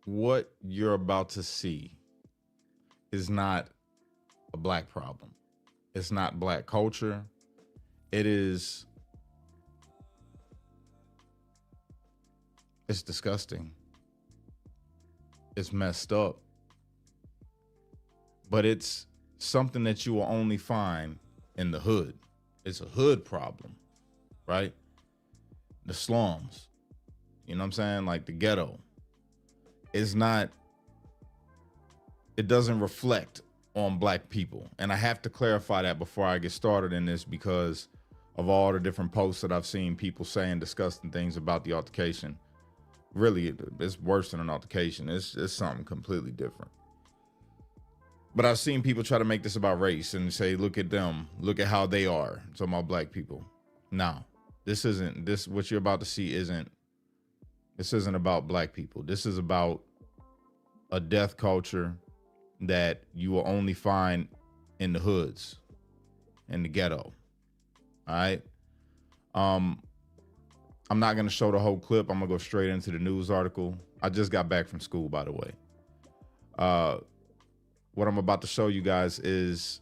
what you're about to see is not a black problem. It's not black culture. It is, it's disgusting. It's messed up. But it's something that you will only find in the hood. It's a hood problem, right? The slums, you know what I'm saying? Like the ghetto. It's not, it doesn't reflect on black people. And I have to clarify that before I get started in this because of all the different posts that I've seen people saying disgusting things about the altercation. Really, it's worse than an altercation. It's something completely different. But I've seen people try to make this about race and say, look at them, look at how they are. Talking about black people. No, this isn't, this, what you're about to see this isn't about black people. This is about a death culture that you will only find in the hoods, in the ghetto. All right. I'm not going to show the whole clip. I'm gonna go straight into the news article. I just got back from school, by the way. What I'm about to show you guys is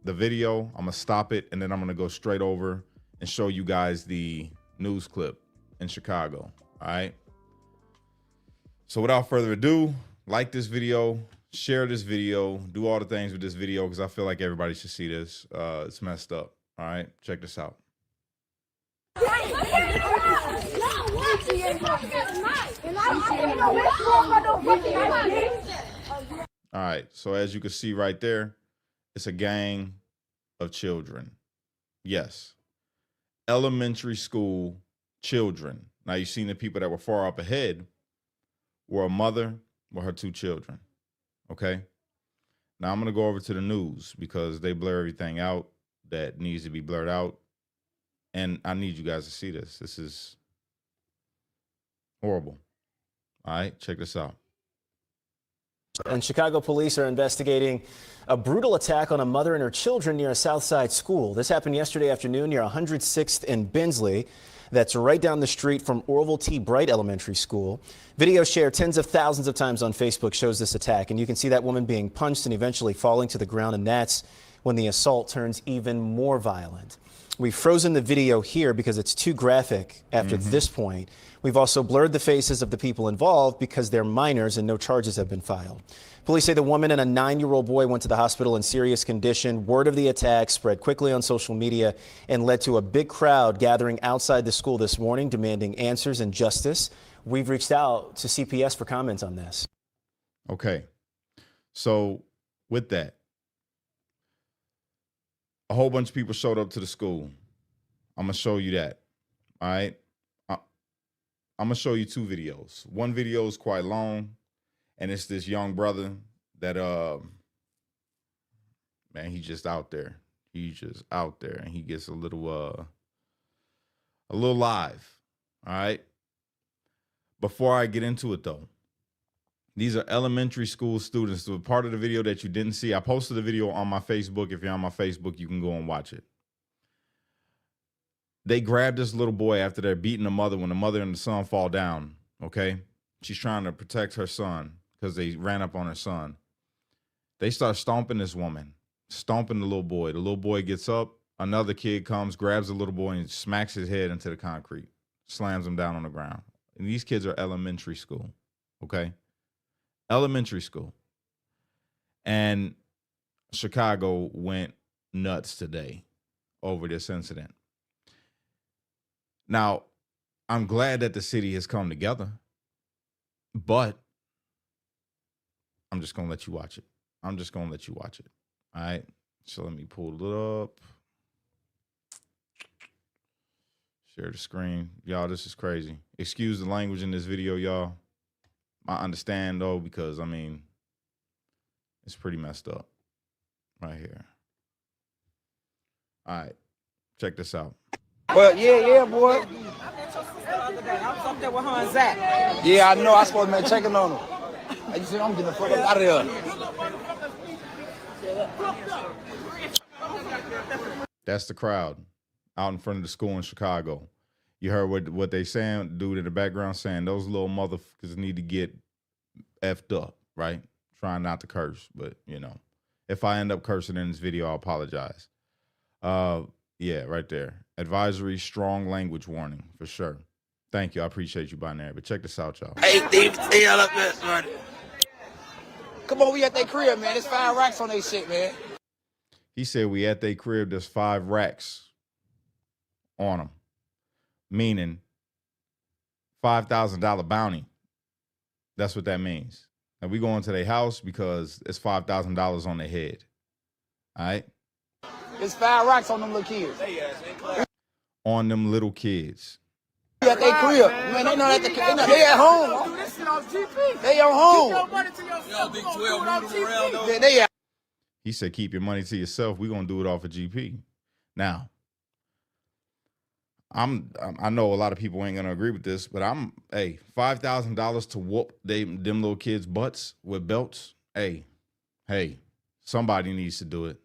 the video. I'm gonna stop it and then I'm gonna go straight over and show you guys the news clip in Chicago. All right. So without further ado, like this video, share this video, do all the things with this video because I feel like everybody should see this. It's messed up. All right, check this out. All right, so as you can see right there, it's a gang of children. Yes, elementary school children. Now you've seen the people that were far up ahead were a mother with her 2 children. Okay. Now I'm going to go over to the news because they blur everything out that needs to be blurred out. And I need you guys to see this. This is horrible. All right, check this out. And Chicago police are investigating a brutal attack on a mother and her children near a Southside school. This happened yesterday afternoon near 106th and Bensley. That's right down the street from Orville T. Bright Elementary School. Video shared tens of thousands of times on Facebook shows this attack. And you can see that woman being punched and eventually falling to the ground. And that's when the assault turns even more violent. We've frozen the video here because it's too graphic after this point. We've also blurred the faces of the people involved because they're minors and no charges have been filed. Police say the woman and a 9-year-old boy went to the hospital in serious condition. Word of the attack spread quickly on social media and led to a big crowd gathering outside the school this morning demanding answers and justice. We've reached out to CPS for comments on this. Okay. So with that, a whole bunch of people showed up to the school. I'm going to show you that. All right. I'm going to show you 2 videos. One video is quite long. And it's this young brother that, man, he's just out there. He's just out there and he gets a little live. All right. Before I get into it though, these are elementary school students. So part of the video that you didn't see, I posted a video on my Facebook. If you're on my Facebook, you can go and watch it. They grabbed this little boy after they're beating the mother when the mother and the son fall down. Okay. She's trying to protect her son because they ran up on her son. They start stomping this woman, stomping the little boy. The little boy gets up. Another kid comes, grabs the little boy and smacks his head into the concrete, slams him down on the ground. And these kids are elementary school. Okay. Elementary school. And Chicago went nuts today over this incident. Now, I'm glad that the city has come together, but I'm just going to let you watch it. I'm just going to let you watch it. All right. So let me pull it up. Share the screen. Y'all, this is crazy. Excuse the language in this video, y'all. I understand, though, because, I mean, it's pretty messed up right here. All right. Check this out. Well, yeah, boy. I met your sister the other day. I was up there with her and Zach. Yeah, I know. I supposed to be checking on her. You said, I'm getting the fuck up out of here. That's the crowd out in front of the school in Chicago. You heard what they saying, dude in the background saying, those little motherfuckers need to get effed up, right? Trying not to curse, but if I end up cursing in this video, I apologize. Yeah, right there. Advisory, strong language warning for sure. Thank you. I appreciate you, Binary. But check this out, y'all. Hey, up there, man. Come on, we at their crib, man. There's 5 racks on their shit, man. He said we at their crib, there's 5 racks on them. Meaning $5,000 bounty. That's what that means. And we going to their house because it's $5,000 on their head. All right? There's 5 racks on them little kids. On them little kids. At their crib. Man, they know that they at home. They at home. They He said, keep your money to yourself. We're going to do it off of GP. Now, I know a lot of people ain't going to agree with this, but $5,000 to whoop them little kids' butts with belts. Hey, somebody needs to do it.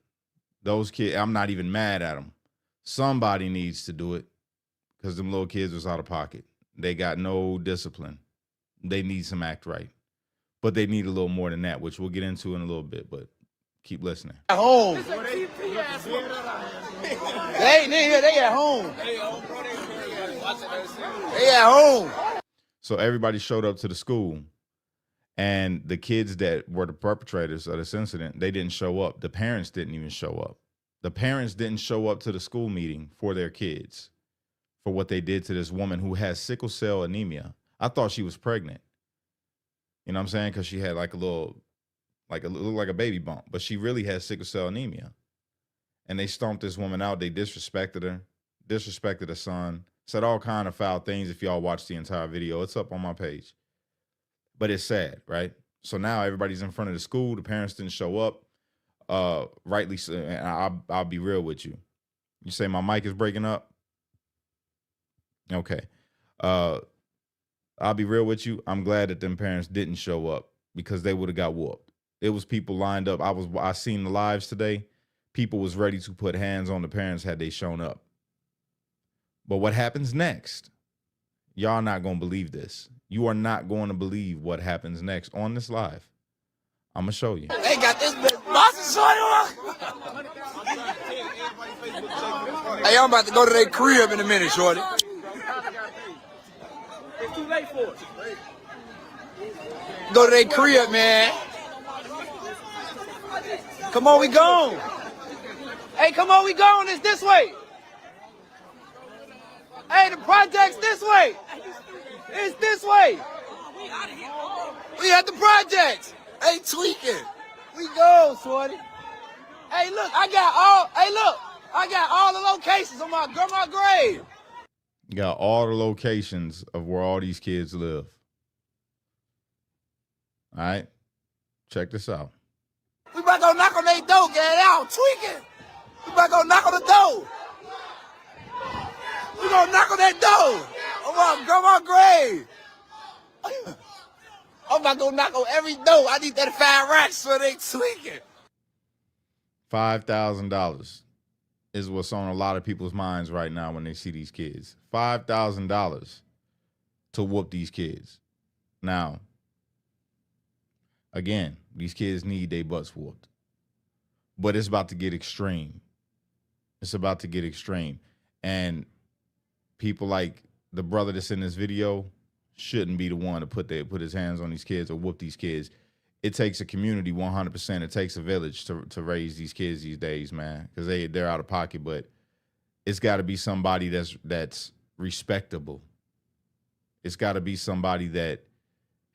Those kids, I'm not even mad at them. Somebody needs to do it because them little kids was out of pocket. They got no discipline. They need some act right. But they need a little more than that, which we'll get into in a little bit, but keep listening. At home. They at home. They at home. So everybody showed up to the school, and the kids that were the perpetrators of this incident, they didn't show up. The parents didn't even show up. The parents didn't show up to the school meeting for their kids, for what they did to this woman who has sickle cell anemia. I thought she was pregnant. You know what I'm saying? Because she had like a looked like a baby bump, but she really has sickle cell anemia. And they stomped this woman out. They disrespected her, disrespected her son, said all kind of foul things. If y'all watch the entire video, it's up on my page. But it's sad, right? So now everybody's in front of the school. The parents didn't show up. Rightly so. And I'll be real with you. You say my mic is breaking up? Okay. I'll be real with you. I'm glad that them parents didn't show up because they would have got whooped. It was people lined up. I seen the lives today. People was ready to put hands on the parents had they shown up. But what happens next? Y'all not going to believe this. You are not going to believe what happens next on this live. I'm going to show you. They got this bitch boxing on. Hey, I'm about to go to their crib in a minute, shorty. It's too late for it. Go to their crib, man. Come on, we gone. Hey, come on, we gone. It's this way. Hey, the project's this way. It's this way. We at the projects. Hey, tweaking. We go, shorty. Hey, look, I got all the locations on my grandma's grave. You got all the locations of where all these kids live. All right? Check this out. We about to go knock on their door, get it out, tweaking. We about to go knock on the door. We gonna knock on that door. On my grandma's grave. I'm about to go knock on every door. I need that 5 racks so they tweaking. $5,000 is what's on a lot of people's minds right now when they see these kids. $5,000 to whoop these kids. Now, again, these kids need their butts whooped. But it's about to get extreme. It's about to get extreme. And people like the brother that's in this video shouldn't be the one to put his hands on these kids or whoop these kids. It takes a community 100%. It takes a village to raise these kids these days, man, because they're out of pocket. But it's got to be somebody that's respectable. It's got to be somebody that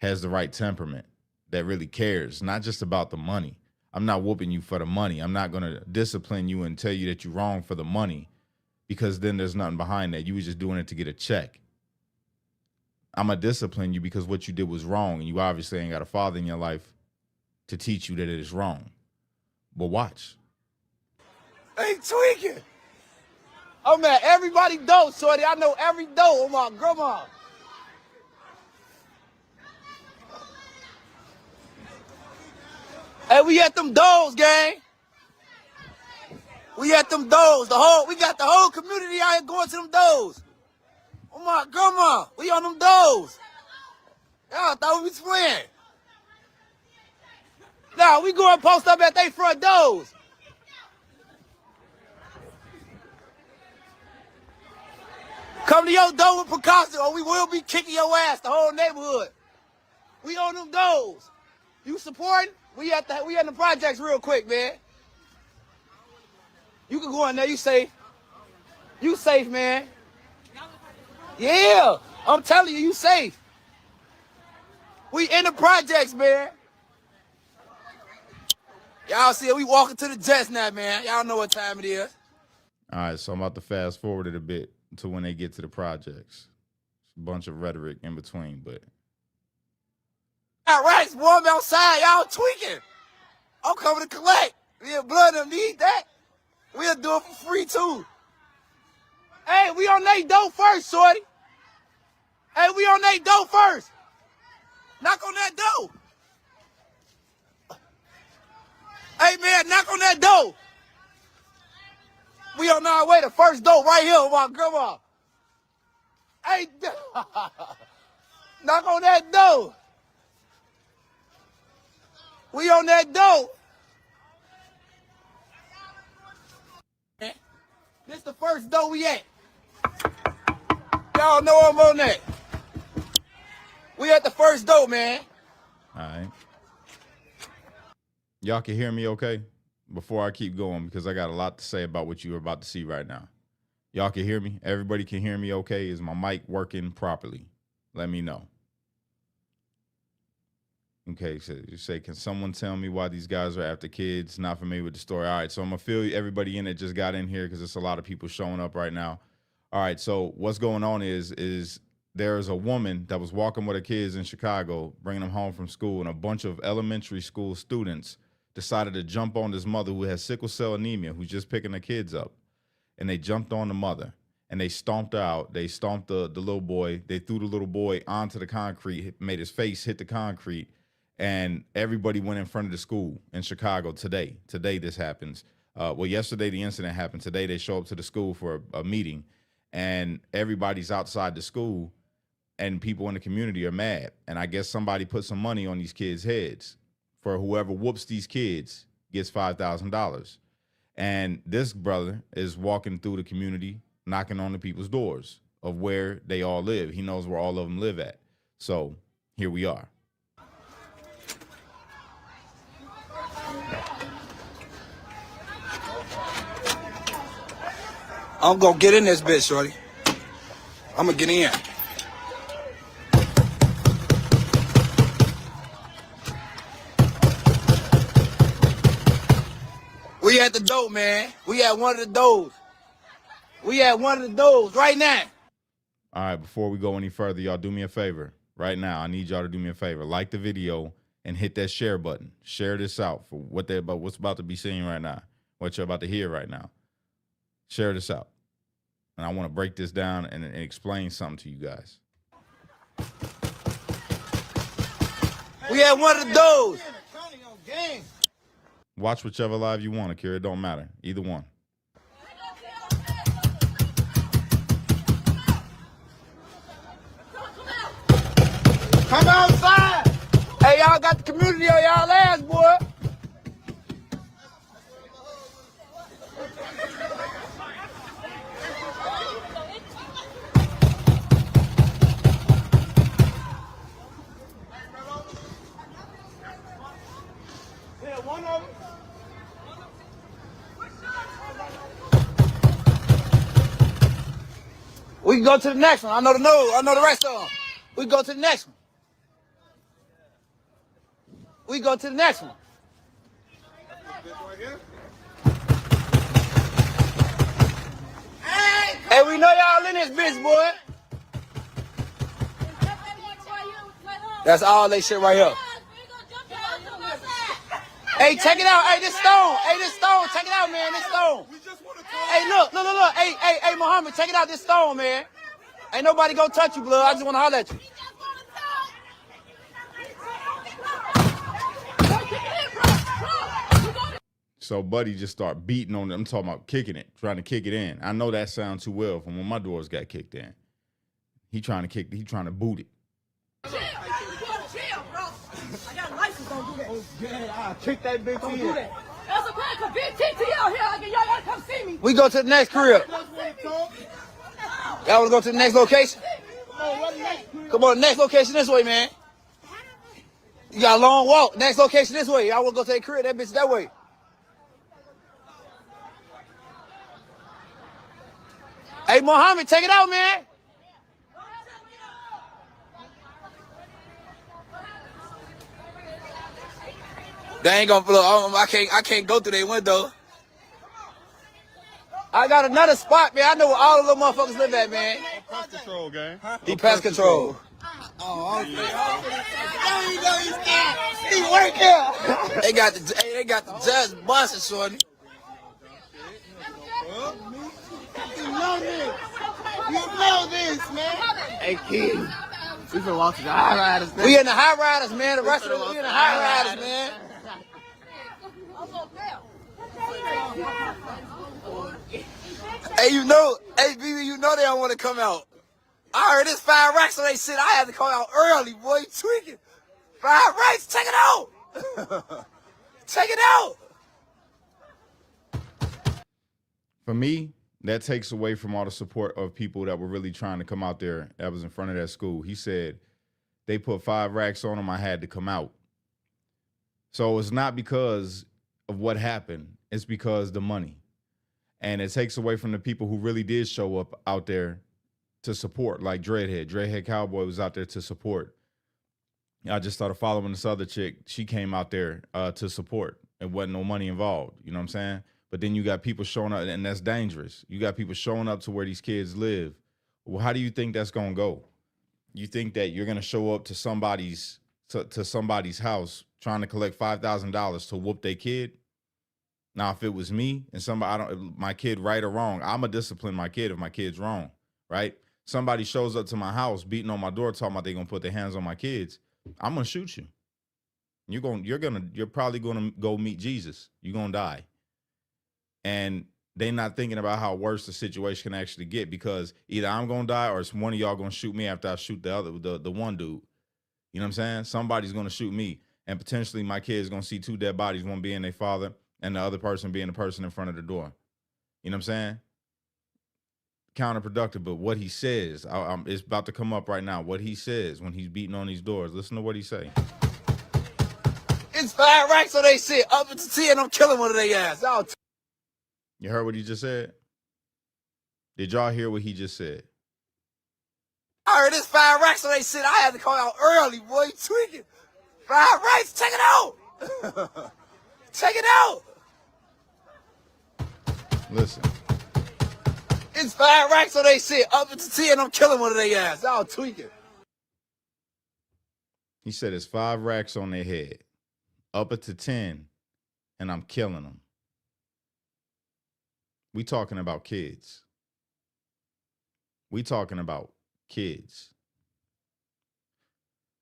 has the right temperament, that really cares, not just about the money. I'm not whooping you for the money. I'm not going to discipline you and tell you that you're wrong for the money, because then there's nothing behind that. You was just doing it to get a check. I'm going to discipline you because what you did was wrong, and you obviously ain't got a father in your life to teach you that it is wrong. But watch. They tweaking. I'm at everybody's door, shorty. I know every door on my grandma. Hey, we at them doors, gang. We at them doors. We got the whole community out here going to them doors. Oh my grandma, we on them doors. Y'all thought we was playing. Nah, we go and post up at they front doors. Come to your door with precaution or we will be kicking your ass, the whole neighborhood. We on them doors. You supporting? We at the projects real quick, man. You can go in there, you safe. You safe, man. Yeah, I'm telling you, you safe. We in the projects, man. Y'all see it, we walking to the jets now, man. Y'all know what time it is. All right, so I'm about to fast forward it a bit to when they get to the projects. It's a bunch of rhetoric in between, but. All right, it's warm outside. Y'all tweaking. I'm coming to collect. Me and Blood them need that. We'll do it for free, too. Hey, we on they door first, shorty. Hey, we on they door first. Knock on that door. Hey, man, knock on that door. We on our way to first door right here with my grandma. Hey, knock on that door. We on that door. This the first door we at. Y'all know I'm on that. We at the first door, man. All right. Y'all can hear me okay? Before I keep going, because I got a lot to say about what you're about to see right now. Y'all can hear me? Everybody can hear me okay? Is my mic working properly? Let me know. Okay, so you say, can someone tell me why these guys are after kids? Not familiar with the story. All right, so I'm going to fill everybody in that just got in here because there's a lot of people showing up right now. All right, so what's going on is there's a woman that was walking with her kids in Chicago, bringing them home from school, and a bunch of elementary school students decided to jump on this mother who has sickle cell anemia, who's just picking her kids up. And they jumped on the mother, and they stomped her out. They stomped the little boy. They threw the little boy onto the concrete, made his face hit the concrete, and everybody went in front of the school in Chicago today. Today this happens. Well, yesterday the incident happened. Today they show up to the school for a meeting, and everybody's outside the school, and people in the community are mad. And I guess somebody put some money on these kids' heads. For whoever whoops these kids gets $5,000. And this brother is walking through the community, knocking on the people's doors of where they all live. He knows where all of them live at. So here we are. I'm gonna get in this bitch, shorty. I'm gonna get in. We at the door, man. We at one of the doors. We at one of the doors right now. All right, before we go any further, y'all do me a favor. Right now, I need y'all to do me a favor. Like the video and hit that share button. Share this out for what's about to be seen right now, what you're about to hear right now. Share this out. And I want to break this down and explain something to you guys. We at one of the doors. Watch whichever live you want, Akira. It don't matter. Either one. Come outside. Hey, y'all got the community on y'all ass, boy. Yeah, one of them. We can go to the next one. I know the rest of them. We can go to the next one. We go to the next one. Hey, we know y'all in this bitch, boy. That's all they shit right here. Hey, check it out. Hey, this stone. Hey, this stone. Check it out, man. This stone. Hey, look. Hey, Muhammad, check it out. This stone, man. Ain't nobody gonna touch you, blood. I just wanna holler at you. So Buddy just start beating on them. I'm talking about kicking it, trying to kick it in. I know that sounds too well from when my doors got kicked in. He trying to boot it. Chill, bro. I got a license, don't do that. Yeah, I'll kick that bitch Don't in. do that. That's okay, because Big TT out here, y'all gotta come see me. We go to the next crib. Y'all wanna go to the next location? Come on, next location this way, man. You got a long walk. Next location this way. Y'all wanna go to the crib? That bitch that way. Hey, Mohammed, take it out, man. They ain't gonna look. I can't go through their window. I got another spot, man. I know where all the little motherfuckers live at, man. Pest control, gang. He pest control. Oh, okay. You know he's scared. He work here. They got the judge busting, shorty. You know this. You know this, man. Hey, kid. We finna walk to the high riders, man. We in the high riders, man. The rest of them, we in the high riders, man. Hey, BB, you know they don't want to come out. I heard this 5 racks on they shit. I had to come out early, boy. You tweaking. 5 racks, check it out. Check it out. For me, that takes away from all the support of people that were really trying to come out there that was in front of that school. He said they put 5 racks on him. I had to come out. So it's not because of what happened. It's because the money. And it takes away from the people who really did show up out there to support, like Dreadhead. Dreadhead Cowboy was out there to support. I just started following this other chick. She came out there to support. It wasn't no money involved. You know what I'm saying? But then you got people showing up, and that's dangerous. You got people showing up to where these kids live. Well, how do you think that's going to go? You think that you're going to show up to somebody's house trying to collect $5,000 to whoop their kid? Now, if it was me and my kid right or wrong, I'm going to discipline my kid if my kid's wrong, right? Somebody shows up to my house beating on my door talking about they're going to put their hands on my kids, I'm going to shoot you. You're probably going to go meet Jesus. You're going to die. And they're not thinking about how worse the situation can actually get, because either I'm going to die or it's one of y'all going to shoot me after I shoot the one dude. You know what I'm saying? Somebody's going to shoot me, and potentially my kid's going to see 2 dead bodies, one being their father and the other person being the person in front of the door. You know what I'm saying? Counterproductive, but what he says, it's about to come up right now. What he says when he's beating on these doors. Listen to what he say. It's 5 racks on they shit. Up into 10, I'm killing one of their ass. You heard what he just said? Did y'all hear what he just said? I heard this 5 racks on they shit. I had to come out early, boy. You tweaking. 5 racks, check it out. Check it out. Listen. It's 5 racks on they shit. Up into 10, I'm killing one of their ass. Y'all tweaking. He said it's 5 racks on their head. Up to 10, and I'm killing them. We talking about kids. We talking about kids.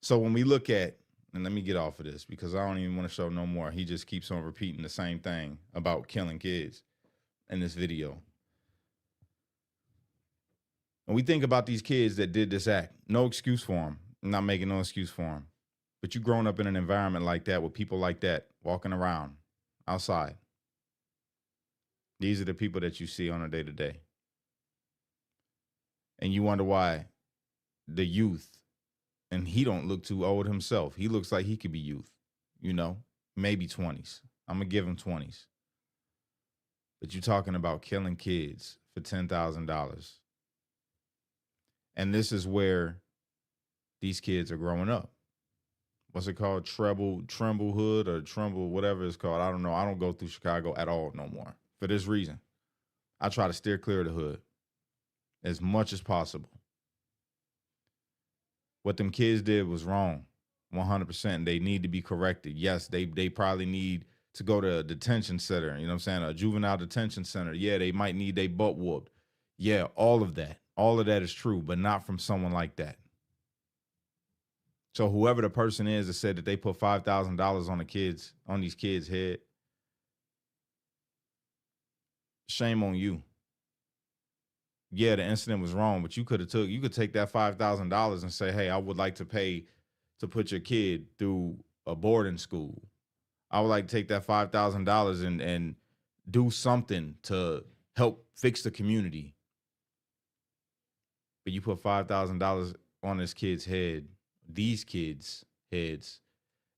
So when we look at, and let me get off of this because I don't even want to show no more. He just keeps on repeating the same thing about killing kids in this video. And we think about these kids that did this act. No excuse for them. I'm not making no excuse for them. But you grown up in an environment like that with people like that walking around outside. These are the people that you see on a day-to-day. And you wonder why the youth, and he don't look too old himself. He looks like he could be youth, you know, maybe 20s. I'm going to give him 20s. But you're talking about killing kids for $10,000. And this is where these kids are growing up. What's it called? Tremble Hood or Tremble, whatever it's called. I don't know. I don't go through Chicago at all no more for this reason. I try to steer clear of the hood as much as possible. What them kids did was wrong, 100%. They need to be corrected. Yes, they probably need to go to a detention center, you know what I'm saying, a juvenile detention center. Yeah, they might need their butt whooped. Yeah, all of that. All of that is true, but not from someone like that. So whoever the person is that said that they put $5,000 on these kids' head, shame on you. Yeah, the incident was wrong, but you could take that $5,000 and say, hey, I would like to pay to put your kid through a boarding school. I would like to take that $5,000 and do something to help fix the community. But you put $5,000 on this kid's head, these kids' heads,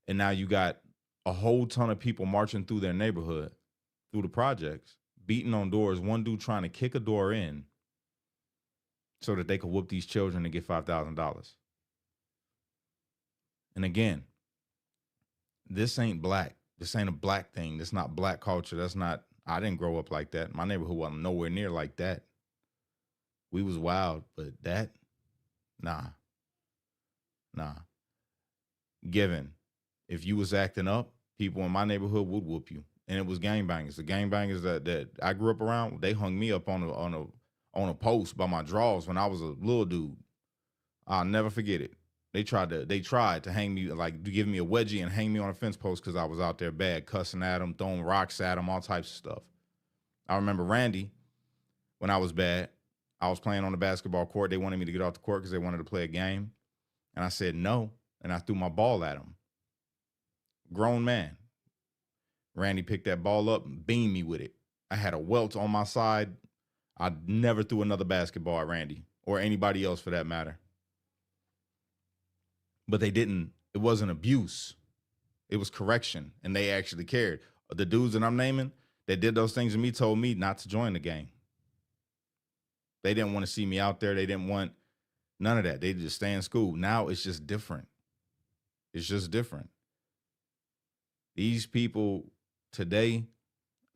and now you got a whole ton of people marching through their neighborhood, through the projects, beating on doors. One dude trying to kick a door in so that they could whoop these children and get $5,000. And again, this ain't black. This ain't a black thing. This not black culture. That's not, I didn't grow up like that. My neighborhood wasn't nowhere near like that. We was wild, but that, nah. Given, if you was acting up, people in my neighborhood would whoop you. And it was gangbangers. The gangbangers that I grew up around, they hung me up on a post by my drawers when I was a little dude. I'll never forget it. They tried to hang me, like give me a wedgie and hang me on a fence post because I was out there bad, cussing at them, throwing rocks at them, all types of stuff. I remember Randy, when I was bad, I was playing on the basketball court. They wanted me to get off the court because they wanted to play a game. And I said no, and I threw my ball at him. Grown man. Randy picked that ball up and beamed me with it. I had a welt on my side. I never threw another basketball at Randy or anybody else for that matter. But it wasn't abuse. It was correction, and they actually cared. The dudes that I'm naming that did those things to me told me not to join the gang. They didn't want to see me out there. They didn't want none of that. They just stay in school. Now it's just different. It's just different. These people today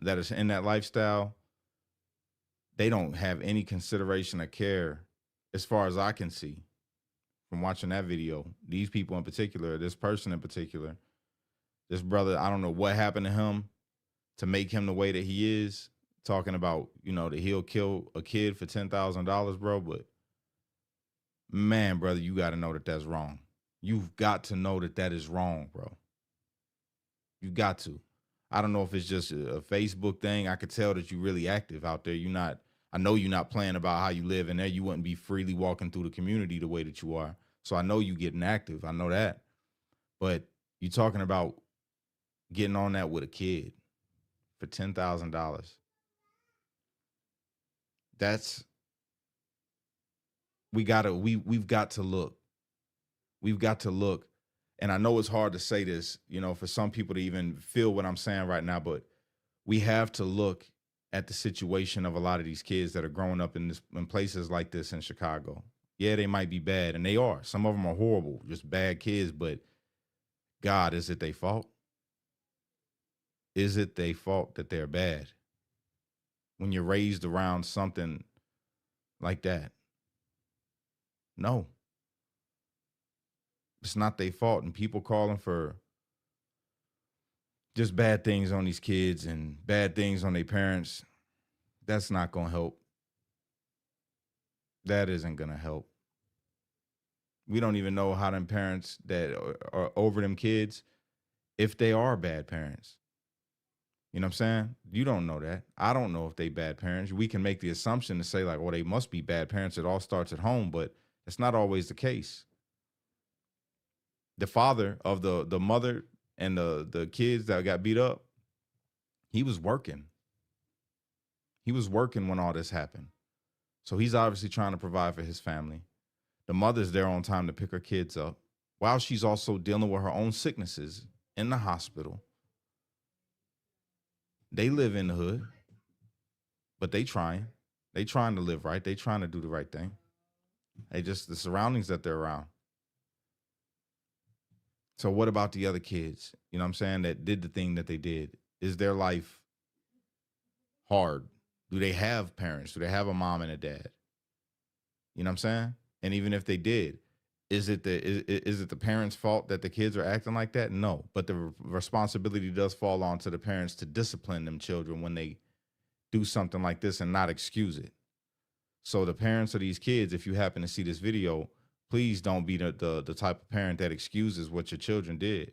that is in that lifestyle, they don't have any consideration or care as far as I can see from watching that video. These people in particular, this person in particular, this brother, I don't know what happened to him to make him the way that he is, talking about, that he'll kill a kid for $10,000, bro. But man, brother, you got to know that that's wrong. You've got to know that that is wrong, bro. You got to. I don't know if it's just a Facebook thing. I could tell that you're really active out there. I know you're not playing about how you live in there. You wouldn't be freely walking through the community the way that you are. So I know you getting active. I know that. But you're talking about getting on that with a kid for $10,000. We've got to look. We've got to look. And I know it's hard to say this, for some people to even feel what I'm saying right now, but we have to look at the situation of a lot of these kids that are growing up in places like this in Chicago. Yeah, they might be bad, and they are. Some of them are horrible, just bad kids, but God, is it their fault? Is it their fault that they're bad? When you're raised around something like that? No. It's not their fault. And people calling for just bad things on these kids and bad things on their parents, that's not going to help. That isn't going to help. We don't even know how them parents that are over them kids, if they are bad parents. You know what I'm saying? You don't know that. I don't know if they bad parents. We can make the assumption to say like, they must be bad parents. It all starts at home, but that's not always the case. The father of the mother and the kids that got beat up, he was working. He was working when all this happened. So he's obviously trying to provide for his family. The mother's there on time to pick her kids up while she's also dealing with her own sicknesses in the hospital. They live in the hood, but they trying. They trying to live right. They trying to do the right thing. They just the surroundings that they're around. So what about the other kids, you know what I'm saying, that did the thing that they did? Is their life hard? Do they have parents? Do they have a mom and a dad? You know what I'm saying? And even if they did, is it the parents' fault that the kids are acting like that? No, but the responsibility does fall on to the parents to discipline them children when they do something like this and not excuse it. So the parents of these kids, if you happen to see this video, please don't be the type of parent that excuses what your children did.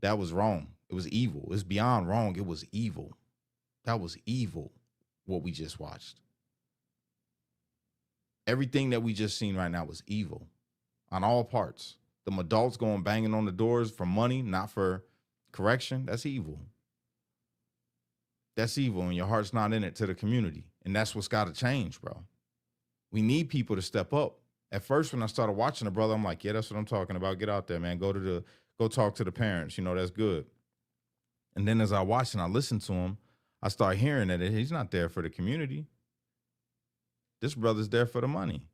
That was wrong. It was evil. It's beyond wrong. It was evil. That was evil, what we just watched. Everything that we just seen right now was evil on all parts. The adults going banging on the doors for money, not for Correction, that's evil. That's evil, and your heart's not in it to the community. And that's what's got to change, bro. We need people to step up. At first, when I started watching the brother, I'm like, yeah, that's what I'm talking about. Get out there, man. Go talk to the parents. That's good. And then as I watch and I listen to him, I start hearing that he's not there for the community. This brother's there for the money.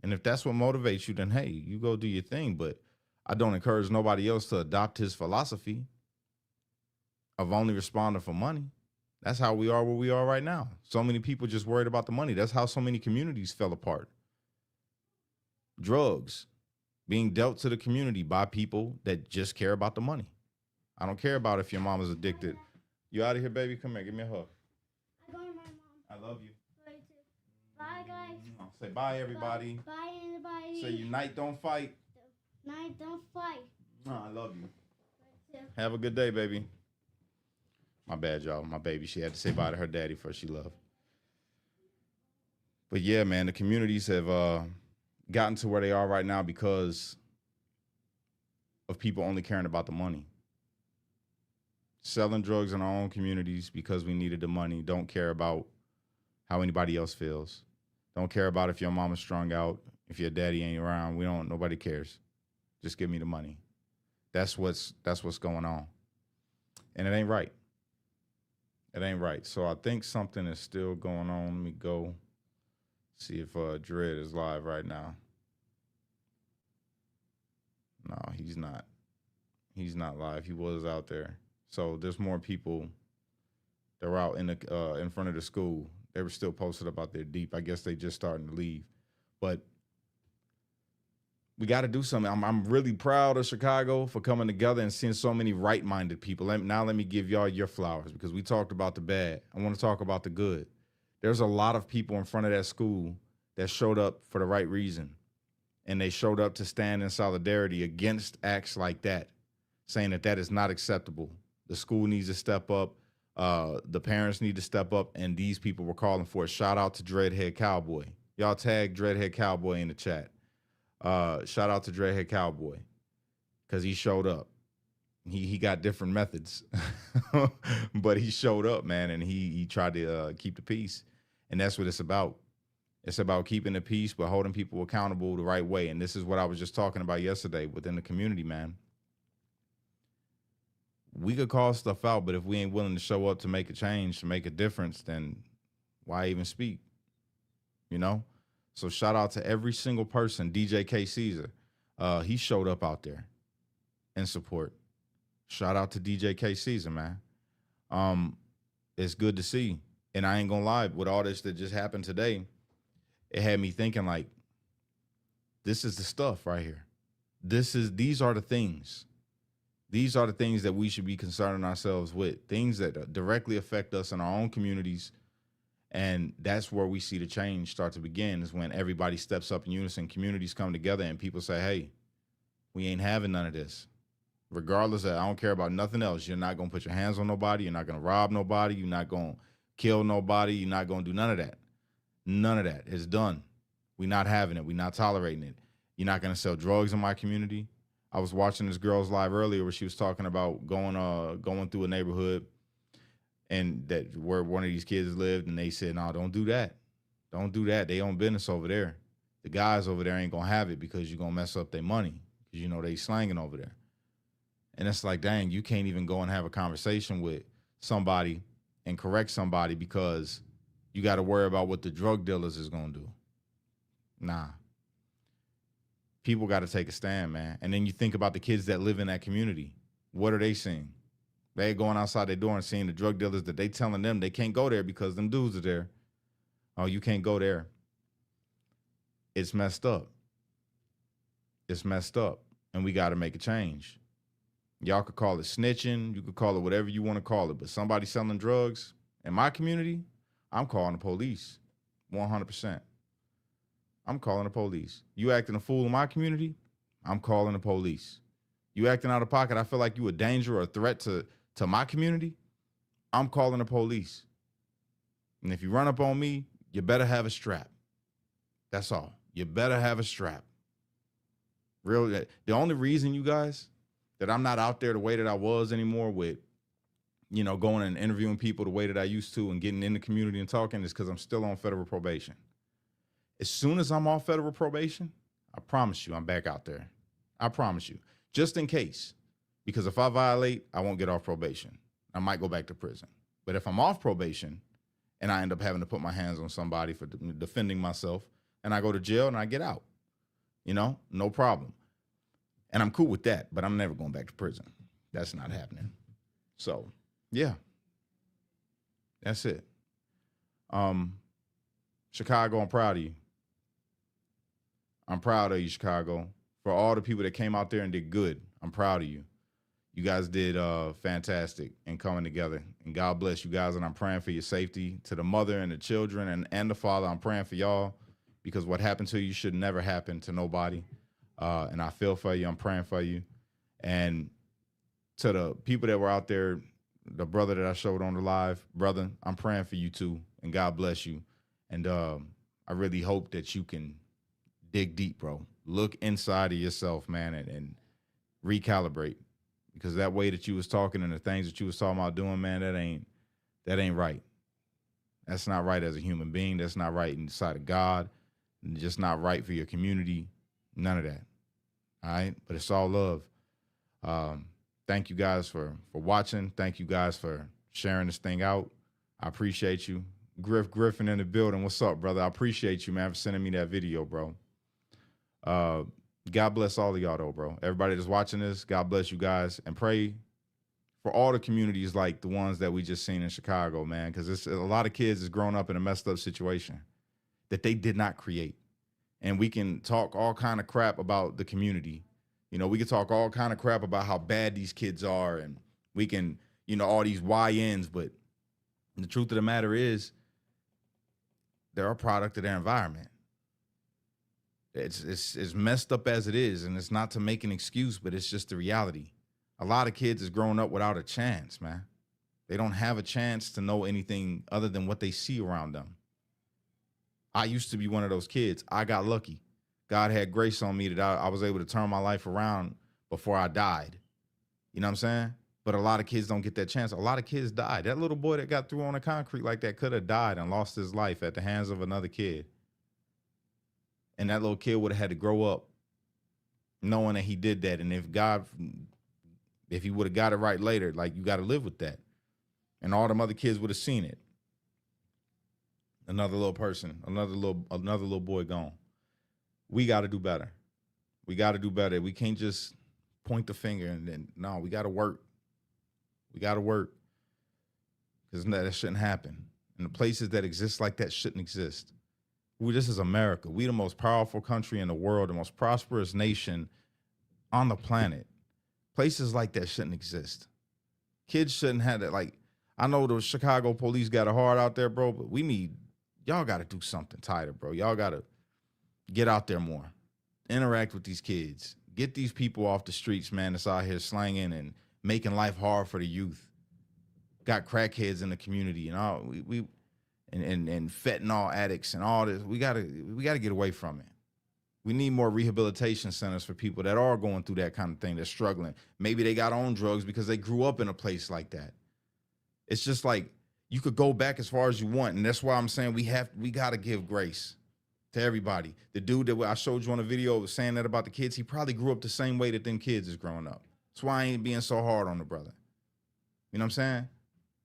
And if that's what motivates you, then hey, you go do your thing. But I don't encourage nobody else to adopt his philosophy of only responding for money. That's how we are where we are right now. So many people just worried about the money. That's how so many communities fell apart. Drugs being dealt to the community by people that just care about the money. I don't care about if your mom is addicted. You out of here, baby? Come here, give me a hug. I go to my mom. I love you. Bye, guys. Say bye, everybody. Bye, everybody. Say unite, don't fight. Night, don't fight. I love you. Have a good day, baby. My bad, y'all. My baby, she had to say bye to her daddy first she left. But yeah, man, the communities have gotten to where they are right now because of people only caring about the money. Selling drugs in our own communities because we needed the money. Don't care about how anybody else feels. Don't care about if your mama's strung out, if your daddy ain't around. Nobody cares. Just give me the money. That's what's going on. And it ain't right. It ain't right. So I think something is still going on. Let me go see if Dread is live right now. No, he's not. He's not live. He was out there. So there's more people that were out in front of the school. They were still posted about their deep. I guess they just starting to leave. But we got to do something. I'm really proud of Chicago for coming together and seeing so many right-minded people. Now let me give y'all your flowers because we talked about the bad. I want to talk about the good. There's a lot of people in front of that school that showed up for the right reason. And they showed up to stand in solidarity against acts like that, saying that is not acceptable. The school needs to step up. The parents need to step up. And these people were calling for it. Shout out to Dreadhead Cowboy. Y'all tag Dreadhead Cowboy in the chat. Shout out to Dreadhead Cowboy because he showed up. He got different methods, but he showed up, man, and he tried to keep the peace. And that's what it's about. It's about keeping the peace, but holding people accountable the right way. And this is what I was just talking about yesterday within the community, man. We could call stuff out, but if we ain't willing to show up to make a change, to make a difference, then why even speak? So shout out to every single person. DJ K. Caesar, he showed up out there in support. Shout out to DJ K. Caesar, man. It's good to see. And I ain't gonna lie, with all this that just happened today, it had me thinking like, this is the stuff right here. These are the things. These are the things that we should be concerning ourselves with, things that directly affect us in our own communities. And that's where we see the change start to begin, is when everybody steps up in unison, communities come together, and people say, hey, we ain't having none of this. Regardless of, I don't care about nothing else. You're not going to put your hands on nobody. You're not going to rob nobody. You're not going to kill nobody. You're not going to do none of that. None of that. It's done. We're not having it. We're not tolerating it. You're not going to sell drugs in my community. I was watching this girl's live earlier where she was talking about going through a neighborhood and that where one of these kids lived, and they said, no, don't do that. Don't do that. They own business over there. The guys over there ain't going to have it because you're going to mess up their money because, they slanging over there. And it's like, dang, you can't even go and have a conversation with somebody and correct somebody because you got to worry about what the drug dealers is going to do. Nah. People got to take a stand, man. And then you think about the kids that live in that community. What are they seeing? They going outside their door and seeing the drug dealers that they telling them they can't go there because them dudes are there. Oh, you can't go there. It's messed up. It's messed up. And we got to make a change. Y'all could call it snitching. You could call it whatever you want to call it. But somebody selling drugs in my community, I'm calling the police. 100%. I'm calling the police. You acting a fool in my community, I'm calling the police. You acting out of pocket, I feel like you a danger or a threat to my community, I'm calling the police. And if you run up on me, you better have a strap. That's all. You better have a strap. The only reason, you guys, that I'm not out there the way that I was anymore with, going and interviewing people the way that I used to and getting in the community and talking is because I'm still on federal probation. As soon as I'm off federal probation, I promise you I'm back out there. I promise you. Just in case. Because if I violate, I won't get off probation. I might go back to prison. But if I'm off probation and I end up having to put my hands on somebody for defending myself and I go to jail and I get out, no problem. And I'm cool with that, but I'm never going back to prison. That's not happening. So, yeah. That's it. Chicago, I'm proud of you. I'm proud of you, Chicago. For all the people that came out there and did good, I'm proud of you. You guys did fantastic in coming together. And God bless you guys, and I'm praying for your safety. To the mother and the children and the father, I'm praying for y'all because what happened to you should never happen to nobody. And I feel for you. I'm praying for you. And to the people that were out there, the brother that I showed on the live, brother, I'm praying for you too, and God bless you. And I really hope that you can dig deep, bro. Look inside of yourself, man, and recalibrate. Because that way that you was talking and the things that you was talking about doing, man, that ain't right. That's not right as a human being. That's not right in the sight of God. And just not right for your community. None of that. All right? But it's all love. Thank you guys for watching. Thank you guys for sharing this thing out. I appreciate you. Griffin in the building. What's up, brother? I appreciate you, man, for sending me that video, bro. God bless all of y'all, though, bro. Everybody that's watching this, God bless you guys. And pray for all the communities like the ones that we just seen in Chicago, man, because it's a lot of kids is growing up in a messed up situation that they did not create. And we can talk all kind of crap about the community. We can talk all kind of crap about how bad these kids are, and we can, all these YNs, but the truth of the matter is they're a product of their environment. It's messed up as it is, and it's not to make an excuse, but it's just the reality. A lot of kids is growing up without a chance, man. They don't have a chance to know anything other than what they see around them. I used to be one of those kids. I got lucky. God had grace on me that I was able to turn my life around before I died. You know what I'm saying? But a lot of kids don't get that chance. A lot of kids died. That little boy that got through on the concrete like that could have died and lost his life at the hands of another kid. And that little kid would have had to grow up knowing that he did that. And if he would have got it right later, like, you got to live with that. And all them other kids would have seen it. Another little person, another little boy gone. We got to do better. We got to do better. We can't just point the finger and then, no, we got to work. We got to work. Because that shouldn't happen. And the places that exist like that shouldn't exist. This is America. We the most powerful country in the world, the most prosperous nation on the planet. Places like that shouldn't exist. Kids shouldn't have that. Like, I know the Chicago police got it hard out there, bro, but y'all got to do something tighter, bro. Y'all got to get out there more. Interact with these kids. Get these people off the streets, man, that's out here slanging and making life hard for the youth. Got crackheads in the community and all. And fentanyl addicts and all this. We gotta get away from it. We need more rehabilitation centers for people that are going through that kind of thing, that's struggling. Maybe they got on drugs because they grew up in a place like that. It's just like, you could go back as far as you want. And that's why I'm saying we gotta give grace to everybody. The dude that I showed you on the video was saying that about the kids. He probably grew up the same way that them kids is growing up. That's why I ain't being so hard on the brother. You know what I'm saying?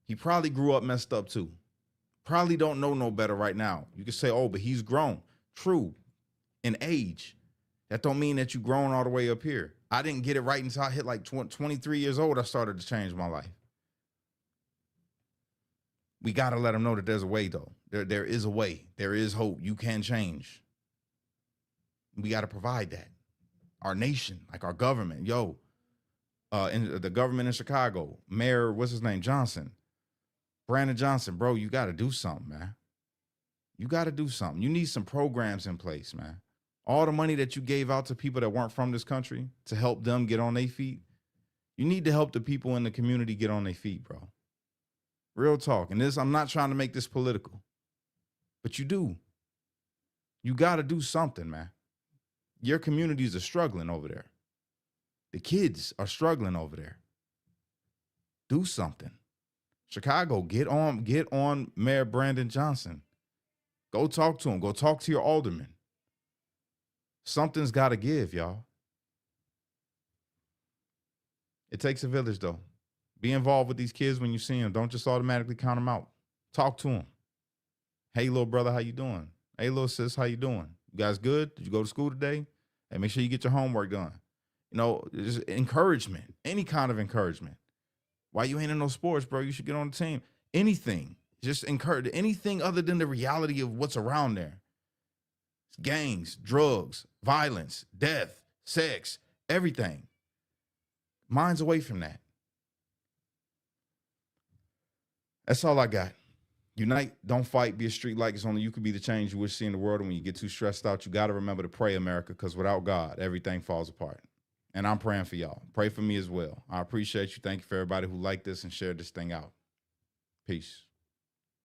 He probably grew up messed up too. Probably don't know no better right now. You can say, oh, but he's grown. True. In age. That don't mean that you grown all the way up here. I didn't get it right until I hit like 23 years old. I started to change my life. We got to let them know that there's a way, though. There is a way. There is hope. You can change. We got to provide that. Our nation, like our government. In the government in Chicago, Mayor, what's his name? Brandon Johnson, bro, you got to do something, man. You got to do something. You need some programs in place, man. All the money that you gave out to people that weren't from this country to help them get on their feet, you need to help the people in the community get on their feet, bro. Real talk. And I'm not trying to make this political, but you do. You got to do something, man. Your communities are struggling over there. The kids are struggling over there. Do something. Chicago, get on Mayor Brandon Johnson. Go talk to him. Go talk to your alderman. Something's got to give, y'all. It takes a village, though. Be involved with these kids when you see them. Don't just automatically count them out. Talk to them. Hey, little brother, how you doing? Hey, little sis, how you doing? You guys good? Did you go to school today? Hey, make sure you get your homework done. You know, just encouragement, any kind of encouragement. Why you ain't in no sports, bro? You should get on the team. Anything. Just encourage anything other than the reality of what's around there. It's gangs, drugs, violence, death, sex, everything. Minds away from that. That's all I got. Unite, don't fight, be a street light. It's only you can be the change you wish to see in the world. And when you get too stressed out, you got to remember to pray, America, because without God, everything falls apart. And I'm praying for y'all. Pray for me as well. I appreciate you. Thank you for everybody who liked this and shared this thing out. Peace.